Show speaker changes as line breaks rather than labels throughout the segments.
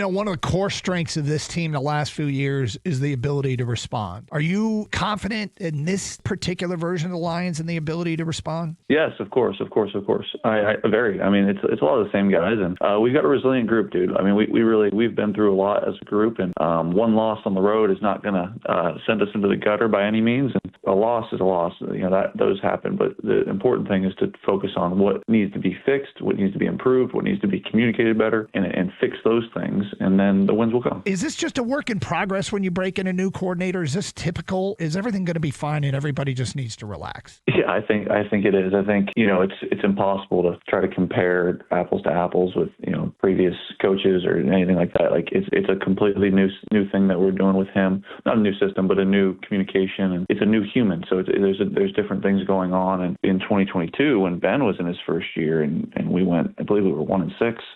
One of the core strengths of this team the last few years is the ability to respond. Are you confident in this particular version of the Lions and the ability to respond?
Yes, of course. I very. I mean, it's a lot of the same guys, and we've got a resilient group, dude. I mean, we've been through a lot as a group, and one loss on the road is not going to send us into the gutter by any means. And a loss is a loss. Those happen, but the important thing is to focus on what needs to be fixed, what needs to be improved, what needs to be communicated better, and fix those things, and then the wins will come.
Is this just a work in progress when you break in a new coordinator? Is this typical? Is everything going to be fine and everybody just needs to relax?
Yeah, I think it is. I think it's impossible to try to compare apples to apples with previous coaches or anything like that. Like it's a completely new thing that we're doing with him. Not a new system, but a new communication, and it's a new human. So there's different things going on. And in 2022, when Ben was in his first year, and we went, I believe we were 1-6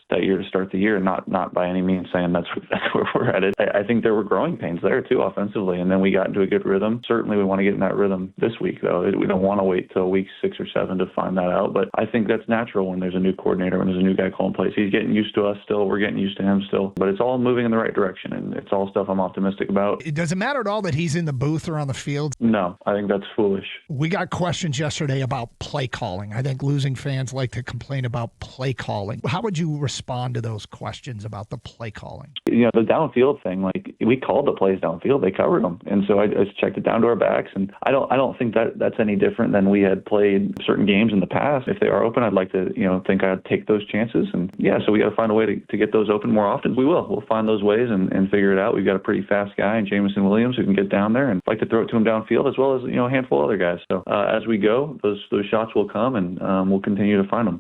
that year to start the year. Not by any means saying that's where we're at. I think there were growing pains there too offensively, and then we got into a good rhythm. Certainly, we want to get in that rhythm this week, though. We don't want to wait till week 6 or 7 to find that out. But I think that's natural when there's a new coordinator, when there's a new guy calling plays. He's getting used to us still. We're getting used to him still. But it's all moving in the right direction, and it's all stuff I'm optimistic about.
Does it matter at all that he's in the booth or on the field?
No, I think that's foolish.
We got questions yesterday about play calling. I think losing fans like to complain about play calling. How would you respond to those questions about the play calling?
The downfield thing, like we called the plays downfield, they covered them, and so I just checked it down to our backs, and I don't think that's any different than we had played certain games in the past. If they are open, I'd like to think I'd take those chances, and so we got to find a way to get those open more often. We'll find those ways and figure it out. We've got a pretty fast guy in Jamison Williams who can get down there, and like to throw it to him downfield as well as a handful of other guys. So as we go, those shots will come, and we'll continue to find them.